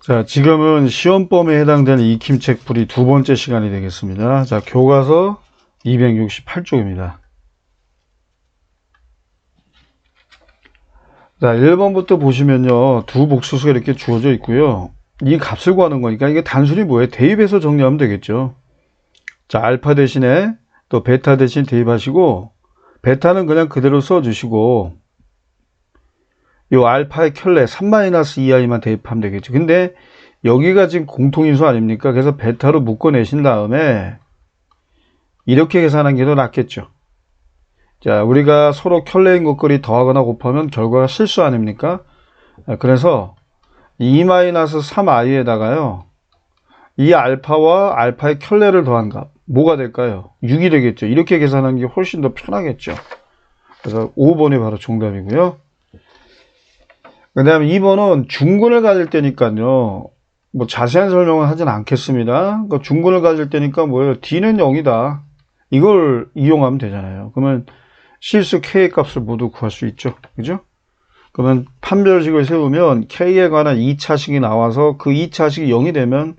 자, 지금은 시험범위에 해당되는 익힘책 풀이 두 번째 시간이 되겠습니다. 자, 교과서 268쪽입니다. 자, 1번부터 보시면요. 두 복수수가 이렇게 주어져 있고요. 이 값을 구하는 거니까 이게 단순히 뭐예요? 대입해서 정리하면 되겠죠. 자, 알파 대신에 또 베타 대신 대입하시고, 베타는 그냥 그대로 써주시고, 요 알파의 켤레 3-2i만 대입하면 되겠죠. 근데 여기가 지금 공통인수 아닙니까? 그래서 베타로 묶어내신 다음에 이렇게 계산하는 게 더 낫겠죠. 자, 우리가 서로 켤레인 것끼리 더하거나 곱하면 결과가 실수 아닙니까? 그래서 2-3i에다가요. 이 알파와 알파의 켤레를 더한 값 뭐가 될까요? 6이 되겠죠. 이렇게 계산하는 게 훨씬 더 편하겠죠. 그래서 5번이 바로 정답이고요. 그 다음에 2번은 중근을 가질 때니까요. 뭐 자세한 설명은 하진 않겠습니다. 그러니까 중근을 가질 때니까 뭐예요? D는 0이다. 이걸 이용하면 되잖아요. 그러면 실수 K의 값을 모두 구할 수 있죠. 그죠? 그러면 판별식을 세우면 K에 관한 2차식이 나와서 그 2차식이 0이 되면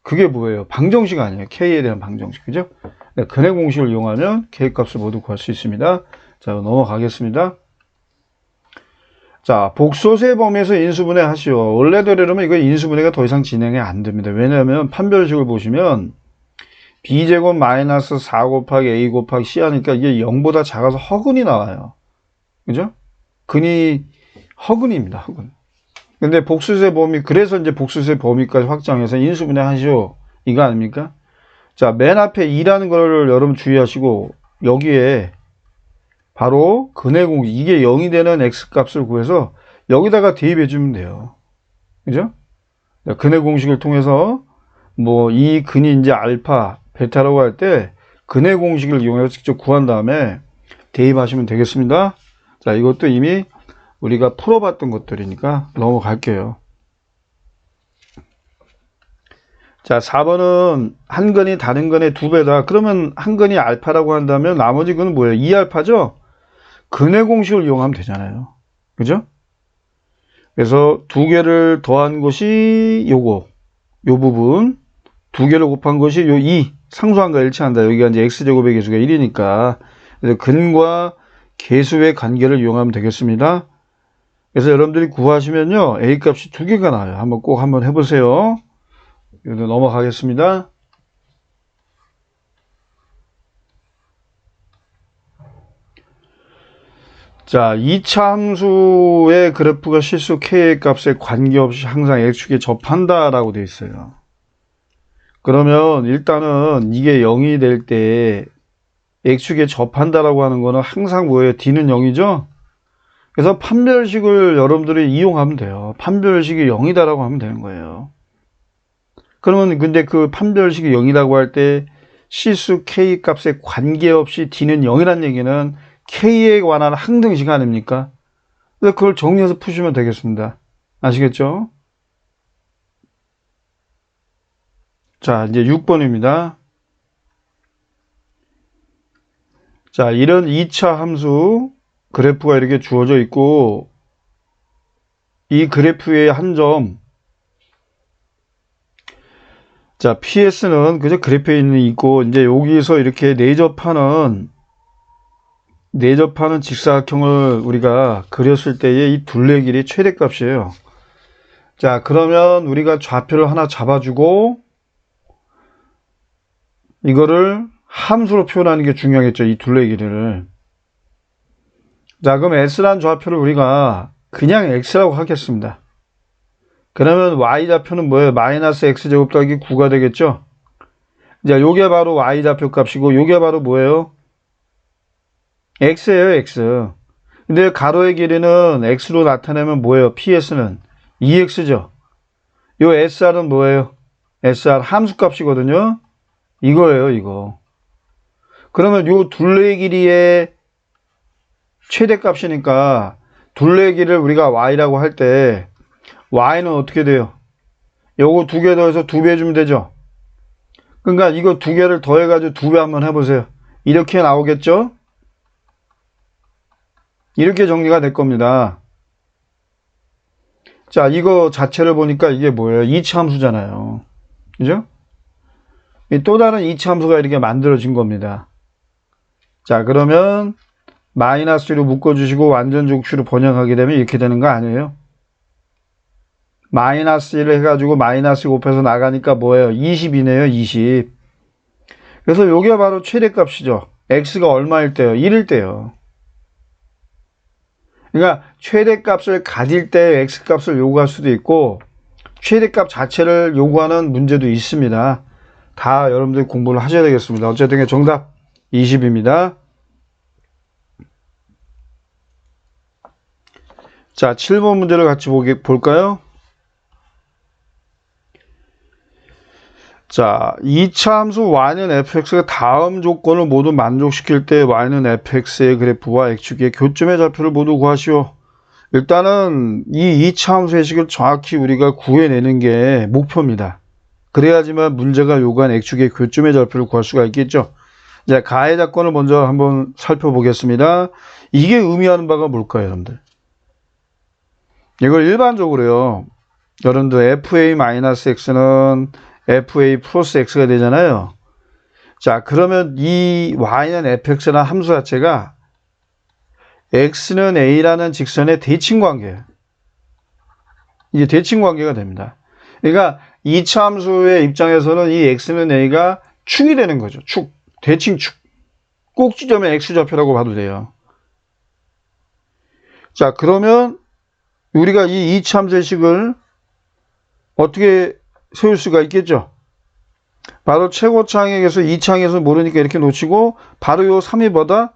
그게 뭐예요? 방정식 아니에요. K에 대한 방정식. 그죠? 근해 공식을 이용하면 K 값을 모두 구할 수 있습니다. 자, 넘어가겠습니다. 자, 복소수의 범위에서 인수분해 하시오. 원래대로라면 이거 인수분해가 더 이상 진행이 안 됩니다. 왜냐하면 판별식을 보시면 b제곱 마이너스 4 곱하기 a 곱하기 c 하니까 이게 0보다 작아서 허근이 나와요. 그죠? 근이 허근입니다. 허근. 근데 복수수의 범위, 그래서 이제 복수수의 범위까지 확장해서 인수분해 하시오. 이거 아닙니까? 자, 맨 앞에 2라는 걸 여러분 주의하시고 여기에 바로 근해 공식, 이게 0이 되는 x값을 구해서 여기다가 대입해 주면 돼요. 그죠? 근해 공식을 통해서 뭐 이 근이 이제 알파, 베타라고 할 때 근해 공식을 이용해서 직접 구한 다음에 대입하시면 되겠습니다. 자, 이것도 이미 우리가 풀어봤던 것들이니까 넘어갈게요. 자, 4번은 한 근이 다른 근의 2배다. 그러면 한 근이 알파라고 한다면 나머지 근은 뭐예요? 2알파죠? 근해 공식을 이용하면 되잖아요. 그죠? 그래서 두 개를 더한 것이 요거, 요 부분, 두 개를 곱한 것이 요 2, 상수함과 일치한다. 여기가 이제 x제곱의 개수가 1이니까. 그래서 근과 개수의 관계를 이용하면 되겠습니다. 그래서 여러분들이 구하시면요, a 값이 두 개가 나와요. 꼭 한번 해보세요. 이거 넘어가겠습니다. 자, 2차 함수의 그래프가 실수 k의 값에 관계없이 항상 x축에 접한다라고 되어 있어요. 그러면 일단은 이게 0이 될 때 x축에 접한다라고 하는 거는 항상 뭐예요? d는 0이죠? 그래서 판별식을 여러분들이 이용하면 돼요. 판별식이 0이다라고 하면 되는 거예요. 그러면 근데 그 판별식이 0이라고 할 때 실수 k 값에 관계없이 d는 0이라는 얘기는 k에 관한 항등식 아닙니까? 그래서 그걸 정리해서 푸시면 되겠습니다. 아시겠죠? 자, 이제 6번입니다. 자, 이런 2차 함수 그래프가 이렇게 주어져 있고 이 그래프의 한 점, 자, PS는 그저 그래프에 있고 이제 여기서 이렇게 내접하는 직사각형을 우리가 그렸을 때의 이 둘레 길이 최대값이에요. 자, 그러면 우리가 좌표를 하나 잡아주고 이거를 함수로 표현하는 게 중요하겠죠. 이 둘레 길이를. 자, 그럼 S라는 좌표를 우리가 그냥 X라고 하겠습니다. 그러면 Y좌표는 뭐예요? 마이너스 X제곱 더하기 9가 되겠죠? 자, 요게 바로 Y좌표 값이고 요게 바로 뭐예요? X예요, X. 근데 가로의 길이는 X로 나타내면 뭐예요? PS는 2X죠? 요 SR은 뭐예요? SR 함수값이거든요? 이거예요, 이거. 그러면 요 둘레 길이의 최대값이니까 둘레 길이를 우리가 Y라고 할 때 Y는 어떻게 돼요? 요거 두 개 더해서 2배 해주면 되죠? 그러니까 이거 두 개를 더해가지고 2배 한번 해보세요. 이렇게 나오겠죠? 이렇게 정리가 될 겁니다. 자, 이거 자체를 보니까 이게 뭐예요? 이차함수잖아요. 그죠? 또 다른 이차함수가 이렇게 만들어진 겁니다. 자, 그러면 마이너스로 묶어주시고 완전 족수로 번역하게 되면 이렇게 되는 거 아니에요? 마이너스 1을 해가지고 마이너스 곱해서 나가니까 뭐예요? 20이네요, 20. 그래서 요게 바로 최대값이죠. x가 얼마일 때요? 1일 때요. 그러니까 최대값을 가질 때 x값을 요구할 수도 있고 최대값 자체를 요구하는 문제도 있습니다. 다 여러분들이 공부를 하셔야 되겠습니다. 어쨌든 정답 20입니다. 자, 7번 문제를 같이 볼까요? 자, 2차 함수 y는 fx가 다음 조건을 모두 만족시킬 때 y는 fx의 그래프와 x축의 교점의 좌표를 모두 구하시오. 일단은 이 2차 함수 해식을 정확히 우리가 구해내는 게 목표입니다. 그래야지만 문제가 요구한 x축의 교점의 좌표를 구할 수가 있겠죠. 자, 가해 사건을 먼저 한번 살펴보겠습니다. 이게 의미하는 바가 뭘까요, 여러분들? 이걸 일반적으로요. 여러분들 fa-x는 fa 플러스 x가 되잖아요. 자, 그러면 이 y는 fx라는 함수 자체가 x는 a라는 직선의 대칭관계예요. 이게 대칭관계가 됩니다. 그러니까 2차 함수의 입장에서는 이 x는 a가 축이 되는 거죠. 축, 대칭축. 꼭지점의 x좌표라고 봐도 돼요. 자, 그러면 우리가 이 2차 함수의 식을 어떻게 세울 수가 있겠죠. 바로 최고차항에서 2차항에서 모르니까 이렇게 놓치고 바로 요 3위보다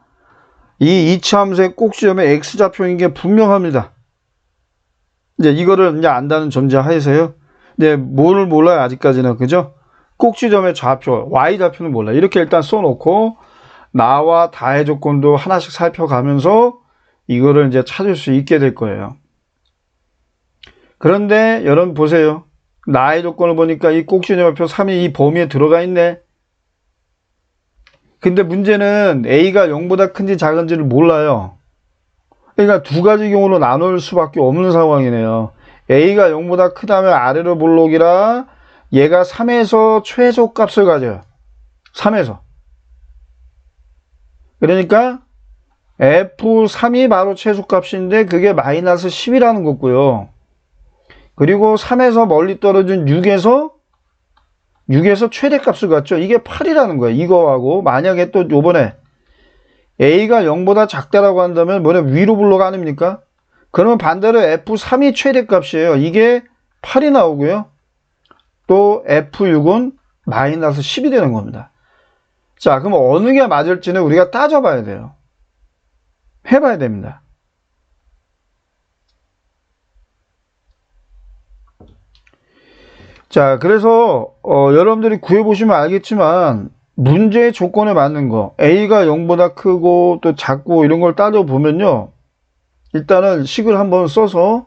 이 2차 함수의 꼭지점의 x좌표인 게 분명합니다. 이제 이거를 이제 안다는 전제하에서요. 네, 뭐를 몰라요 아직까지는. 그죠? 꼭지점의 좌표, y좌표는 몰라요. 이렇게 일단 써놓고 나와 다의 조건도 하나씩 살펴가면서 이거를 이제 찾을 수 있게 될 거예요. 그런데 여러분 보세요. 나의 조건을 보니까 이 꼭지점표 3이 이 범위에 들어가 있네. 근데 문제는 a가 0보다 큰지 작은지를 몰라요. 그러니까 두 가지 경우로 나눌 수밖에 없는 상황이네요. a가 0보다 크다면 아래로 볼록이라 얘가 3에서 최소값을 가져요. 3에서. 그러니까 f3이 바로 최소값인데 그게 마이너스 10이라는 거고요. 그리고 3에서 멀리 떨어진 6에서 최대값을 갖죠. 이게 8이라는 거예요. 이거하고 만약에 또 요번에 a가 0보다 작다라고 한다면 뭐냐 위로 블록 아닙니까? 그러면 반대로 f3이 최대값이에요. 이게 8이 나오고요. 또 f6은 마이너스 10이 되는 겁니다. 자, 그럼 어느 게 맞을지는 우리가 따져봐야 돼요. 해봐야 됩니다. 자, 그래서 여러분들이 구해보시면 알겠지만 문제의 조건에 맞는 거 a가 0보다 크고 또 작고 이런 걸 따져보면요. 일단은 식을 한번 써서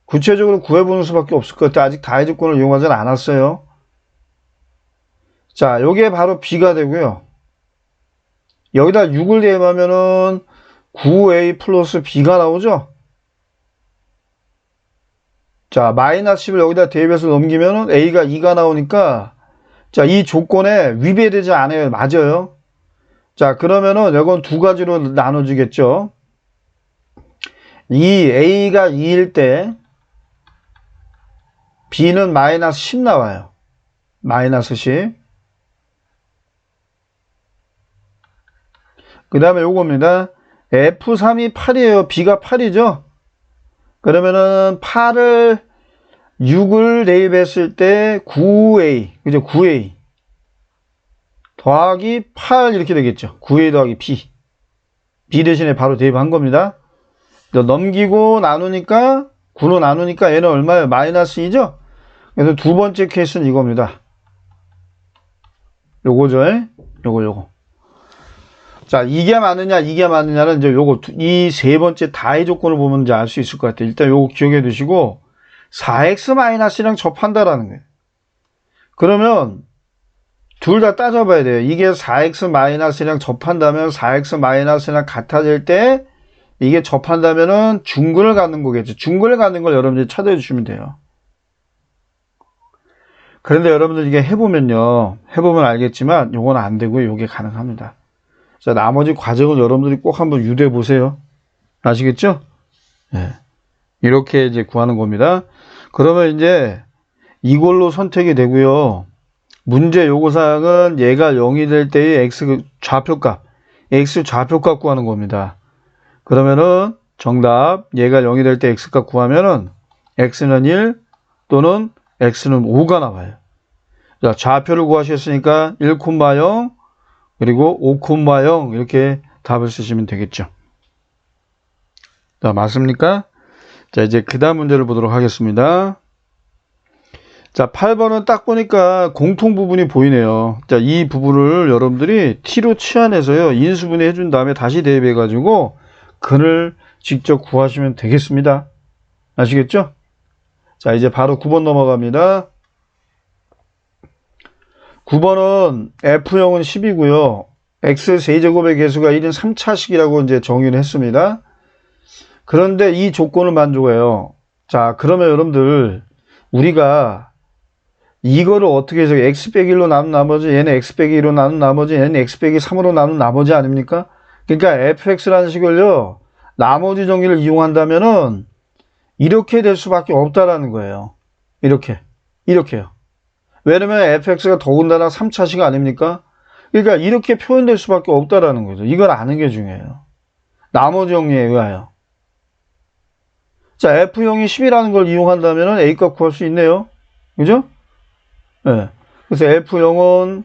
구체적으로 구해보는 수밖에 없을 것 같아요. 아직 다의 조건을 이용하지 않았어요. 자, 요게 바로 b가 되고요. 여기다 6을 대입하면은 9a 플러스 b가 나오죠. 자, 마이너스 10을 여기다 대입해서 넘기면은 a가 2가 나오니까 자, 이 조건에 위배되지 않아요. 맞아요. 자, 그러면은 이건 두 가지로 나눠지겠죠. 이 a가 2일 때 b는 마이너스 10 나와요. 마이너스 10. 그 다음에 요겁니다. f3이 8이에요. b가 8이죠. 그러면은 8을 6을 대입했을 때 9a, 그죠? 9a 더하기 8 이렇게 되겠죠. 9a 더하기 b. b 대신에 바로 대입한 겁니다. 넘기고 나누니까 9로 나누니까 얘는 얼마예요? 마이너스 2죠? 그래서 두 번째 케이스는 이겁니다. 요거죠? 요거. 자, 이게 맞느냐는 이제 요거, 이 세 번째 다의 조건을 보면 이제 알 수 있을 것 같아요. 일단 요거 기억해 두시고, 4x-랑 접한다라는 거예요. 그러면, 둘 다 따져봐야 돼요. 이게 4x-랑 접한다면 4x-랑 같아질 때, 이게 접한다면은 중근을 갖는 거겠죠. 중근을 갖는 걸 여러분들이 찾아 주시면 돼요. 그런데 여러분들 이게 해보면요. 해보면 알겠지만 요건 안 되고요. 요게 가능합니다. 자, 나머지 과정을 여러분들이 꼭 한번 유도해 보세요. 아시겠죠? 네. 이렇게 이제 구하는 겁니다. 그러면 이제 이걸로 선택이 되고요. 문제 요구사항은 얘가 0이 될 때의 x 좌표값, x 좌표값 구하는 겁니다. 그러면은 정답, 얘가 0이 될 때 x값 구하면은 x는 1 또는 x는 5가 나와요. 자, 좌표를 구하셨으니까 1,0 그리고 5,0 이렇게 답을 쓰시면 되겠죠. 자, 맞습니까? 자, 이제 그 다음 문제를 보도록 하겠습니다. 자, 8번은 딱 보니까 공통 부분이 보이네요. 자, 이 부분을 여러분들이 t로 치환해서요. 인수분해 해준 다음에 다시 대입해 가지고 근을 직접 구하시면 되겠습니다. 아시겠죠? 자, 이제 바로 9번 넘어갑니다. 9번은 F형은 10이고요. X세제곱의 개수가 1인 3차식이라고 이제 정의를 했습니다. 그런데 이 조건을 만족해요. 자, 그러면 여러분들, 우리가 이거를 어떻게 해서 X 빼기 1로 나눈 나머지, 얘는 X 빼기 2로 나눈 나머지, 얘는 X 빼기 3으로 나눈 나머지 아닙니까? 그러니까 fx라는 식을요, 나머지 정의를 이용한다면은, 이렇게 될 수밖에 없다라는 거예요. 이렇게요. 왜냐면 fx가 더군다나 3차식 아닙니까? 그러니까 이렇게 표현될 수밖에 없다라는 거죠. 이걸 아는 게 중요해요. 나머지 정리에 의하여. 자, f형이 10이라는 걸 이용한다면 a값 구할 수 있네요. 그죠? 네. 그래서 f형은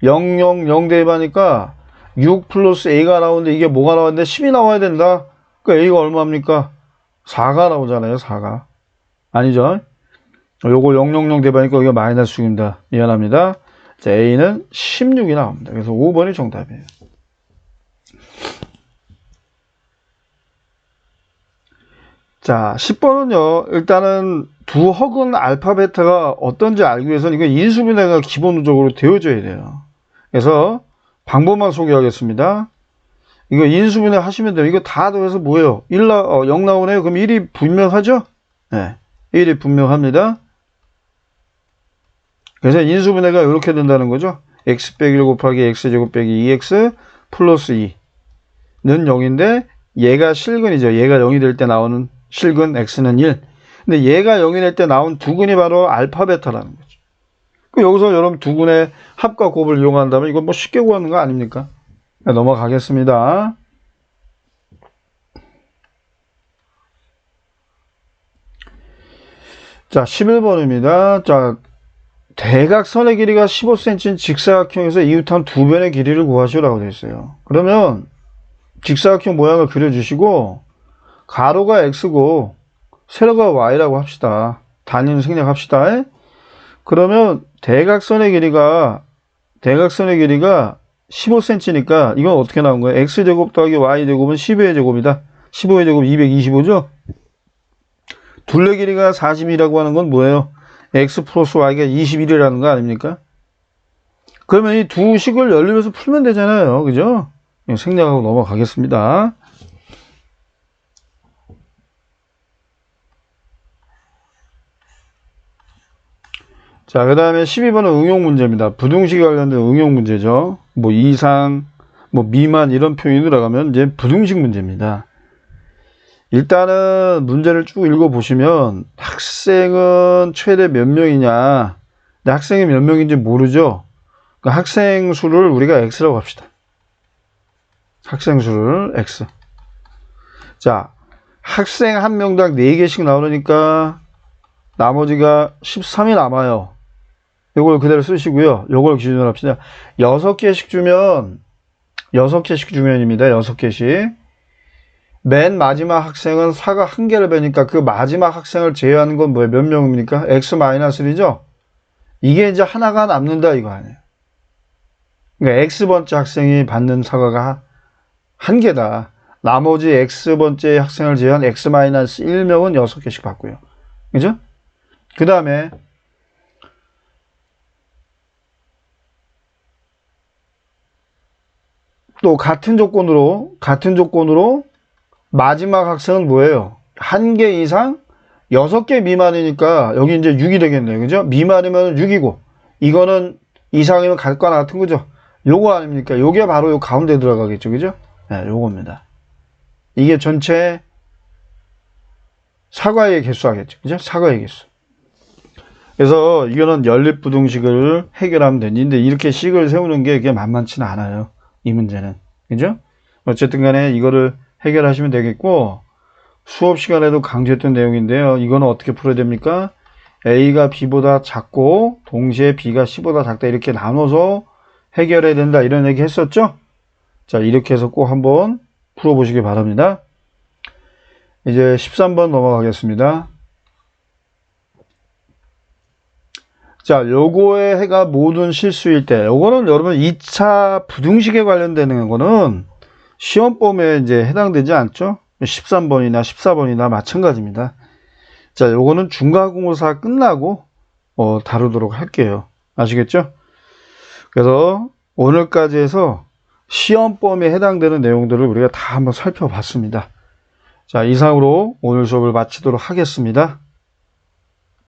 0, 0, 0 대입하니까 6 플러스 a가 나오는데 이게 뭐가 나왔는데 10이 나와야 된다. 그러니까 a가 얼마입니까? 4가 나오잖아요. 4가. 아니죠? 요거 000 대입하니까 여기가 마이너스 6입니다. 미안합니다. 자, A는 16이 나옵니다. 그래서 5번이 정답이에요. 자, 10번은요. 일단은 두 허근 알파 베타가 어떤지 알기 위해서는 이거 인수분해가 기본적으로 되어져야 돼요. 그래서 방법만 소개하겠습니다. 이거 인수분해 하시면 돼요. 이거 다 더해서 뭐예요? 0 나오네요. 그럼 1이 분명하죠? 네. 1이 분명합니다. 그래서 인수분해가 이렇게 된다는 거죠. x 빼기 1 곱하기 x제곱 빼기 2x 플러스 2는 0인데 얘가 실근이죠. 얘가 0이 될 때 나오는 실근 x는 1. 근데 얘가 0이 될 때 나온 두근이 바로 알파 베타라는 거죠. 여기서 여러분 두근의 합과 곱을 이용한다면 이건 뭐 쉽게 구하는 거 아닙니까? 넘어가겠습니다. 자, 11번입니다. 자, 대각선의 길이가 15cm인 직사각형에서 이웃한 두 변의 길이를 구하시라고 되어 있어요. 그러면 직사각형 모양을 그려주시고 가로가 x고 세로가 y라고 합시다. 단위는 생략합시다. 그러면 대각선의 길이가 15cm니까 이건 어떻게 나온 거예요? x제곱 더하기 y제곱은 15의 제곱이다. 15의 제곱 225죠? 둘레 길이가 40이라고 하는 건 뭐예요? x 플러스 y가 21이라는 거 아닙니까? 그러면 이 두 식을 연립해서 풀면 되잖아요. 그죠? 생략하고 넘어가겠습니다. 자, 그 다음에 12번은 응용 문제입니다. 부등식에 관련된 응용 문제죠. 뭐 이상, 뭐 미만 이런 표현이 들어가면 이제 부등식 문제입니다. 일단은 문제를 쭉 읽어보시면 학생은 최대 몇 명이냐. 근데 학생이 몇 명인지 모르죠. 그 학생 수를 우리가 x라고 합시다. 학생 수를 x. 자, 학생 한 명당 4개씩 나오니까 나머지가 13이 남아요. 이걸 그대로 쓰시고요. 이걸 기준으로 합시다. 6개씩 주면입니다. 6개씩. 맨 마지막 학생은 4가 1개를 빼니까 그 마지막 학생을 제외하는 건 뭐예요? 몇 명입니까? x-1이죠? 이게 이제 하나가 남는다 이거 아니에요. 그러니까 x번째 학생이 받는 사과가 1개다. 나머지 x번째 학생을 제외한 x-1명은 6개씩 받고요. 그죠? 그 다음에 또 같은 조건으로 마지막 학생은 뭐예요? 1개 이상 6개 미만이니까 여기 이제 6이 되겠네요. 그죠? 미만이면 6이고 이거는 이상이면 같과 같은 거죠. 요거 아닙니까? 요게 바로 요 가운데 들어가겠죠. 그죠? 네, 요겁니다. 이게 전체 사과의 개수 하겠죠. 그죠? 사과의 개수. 그래서 이거는 연립부등식을 해결하면 되는데 이렇게 식을 세우는 게 그게 만만치는 않아요. 이 문제는. 그죠? 어쨌든 간에 이거를 해결하시면 되겠고 수업 시간에도 강조했던 내용인데요. 이거는 어떻게 풀어야 됩니까? A가 B보다 작고 동시에 B가 C보다 작다 이렇게 나눠서 해결해야 된다 이런 얘기 했었죠? 자, 이렇게 해서 꼭 한번 풀어보시기 바랍니다. 이제 13번 넘어가겠습니다. 자, 요거의 해가 모든 실수일 때, 요거는 여러분 2차 부등식에 관련되는 거는 시험범위에 이제 해당되지 않죠? 13번이나 14번이나 마찬가지입니다. 자, 요거는 중간고사 끝나고 다루도록 할게요. 아시겠죠? 그래서 오늘까지 해서 시험범위에 해당되는 내용들을 우리가 다 한번 살펴봤습니다. 자, 이상으로 오늘 수업을 마치도록 하겠습니다.